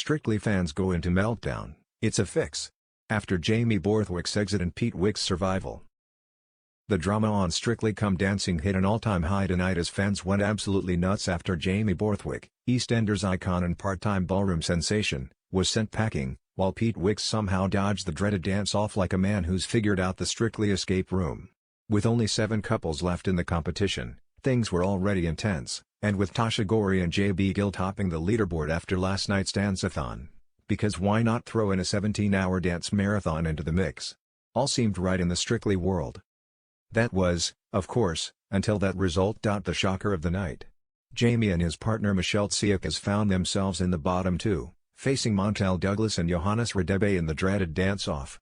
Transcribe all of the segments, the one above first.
Strictly fans go into meltdown. It's a fix. After Jamie Borthwick's exit and Pete Wicks' survival. The drama on Strictly Come Dancing hit an all-time high tonight as fans went absolutely nuts after Jamie Borthwick, EastEnders icon and part-time ballroom sensation, was sent packing, while Pete Wicks somehow dodged the dreaded dance-off like a man who's figured out the Strictly escape room. With only 7 couples left in the competition, things were already intense, and with Tasha Gorey and JB Gill topping the leaderboard after last night's dance-a-thon. Because why not throw in a 17-hour dance marathon into the mix? All seemed right in the Strictly world. That was, of course, until that result. The shocker of the night. Jamie and his partner Michelle Tsiakas found themselves in the bottom 2, facing Montel Douglas and Johannes Radebe in the dreaded dance-off.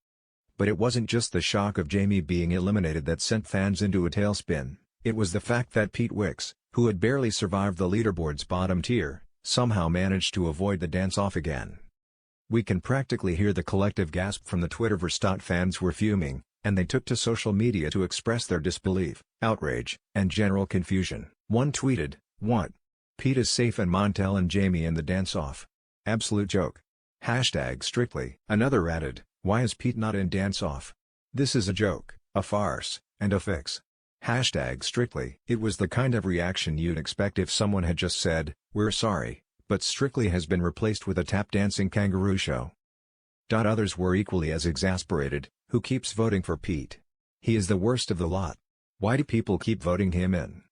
But it wasn't just the shock of Jamie being eliminated that sent fans into a tailspin, it was the fact that Pete Wicks, who had barely survived the leaderboard's bottom tier, somehow managed to avoid the dance-off again. We can practically hear the collective gasp from the Twitterverse. Fans were fuming, and they took to social media to express their disbelief, outrage, and general confusion. One tweeted, "What? Pete is safe and Montel and Jamie in the dance-off. Absolute joke. #Strictly." Another added, "Why is Pete not in dance-off? This is a joke, a farce, and a fix." #Strictly. It was the kind of reaction you'd expect if someone had just said, "We're sorry, but Strictly has been replaced with a tap-dancing kangaroo show." Others were equally as exasperated. Who keeps voting for Pete? He is the worst of the lot. Why do people keep voting him in?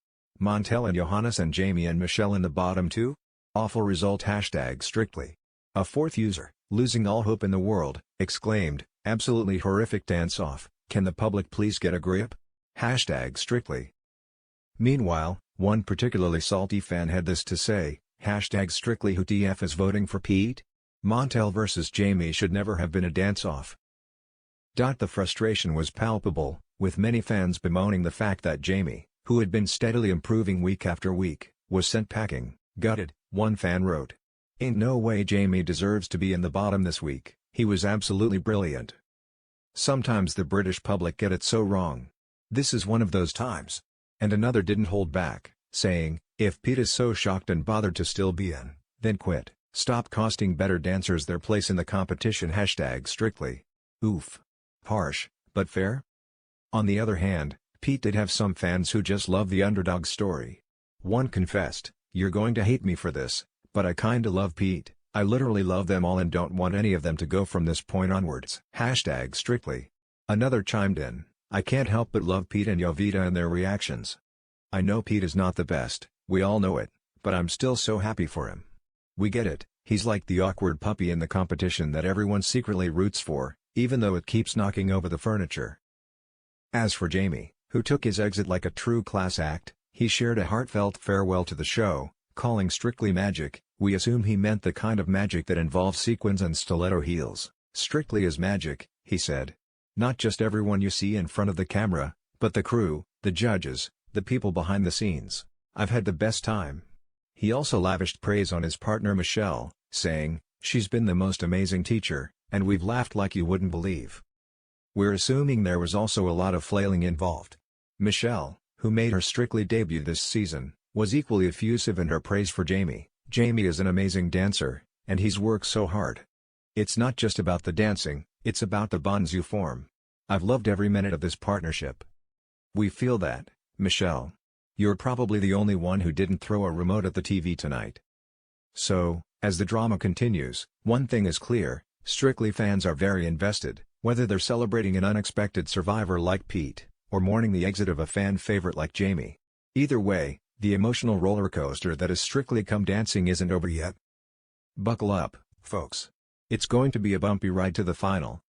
Montel and Johannes and Jamie and Michelle in the bottom 2? Awful result. #Strictly. A fourth user, losing all hope in the world, exclaimed, "Absolutely horrific dance-off, can the public please get a grip?" #Strictly. Meanwhile, one particularly salty fan had this to say, #Strictly. Who TF is voting for Pete? Montel versus Jamie should never have been a dance-off. The frustration was palpable, with many fans bemoaning the fact that Jamie, who had been steadily improving week after week, was sent packing. "Gutted," one fan wrote. "Ain't no way Jamie deserves to be in the bottom this week, he was absolutely brilliant." Sometimes the British public get it so wrong. This is one of those times. And another didn't hold back, saying, "If Pete is so shocked and bothered to still be in, then quit. Stop costing better dancers their place in the competition." #Strictly. Oof. Harsh, but fair? On the other hand, Pete did have some fans who just love the underdog story. One confessed, "You're going to hate me for this, but I kinda love Pete, I literally love them all and don't want any of them to go from this point onwards." #Strictly. Another chimed in, "I can't help but love Pete and Jovita and their reactions. I know Pete is not the best, we all know it, but I'm still so happy for him. We get it, he's like the awkward puppy in the competition that everyone secretly roots for, even though it keeps knocking over the furniture." As for Jamie, who took his exit like a true class act, he shared a heartfelt farewell to the show, calling Strictly magic. "We assume he meant the kind of magic that involves sequins and stiletto heels. Strictly is magic," he said. "Not just everyone you see in front of the camera, but the crew, the judges, the people behind the scenes. I've had the best time." He also lavished praise on his partner Michelle, saying, "She's been the most amazing teacher, and we've laughed like you wouldn't believe." We're assuming there was also a lot of flailing involved. Michelle, who made her Strictly debut this season, was equally effusive in her praise for Jamie. "Jamie is an amazing dancer, and he's worked so hard. It's not just about the dancing, it's about the bonds you form. I've loved every minute of this partnership." "We feel that, Michelle. You're probably the only one who didn't throw a remote at the TV tonight." So, as the drama continues, one thing is clear, Strictly fans are very invested, whether they're celebrating an unexpected survivor like Pete, or mourning the exit of a fan favorite like Jamie. Either way, the emotional roller coaster that is Strictly Come Dancing isn't over yet. Buckle up, folks. It's going to be a bumpy ride to the final.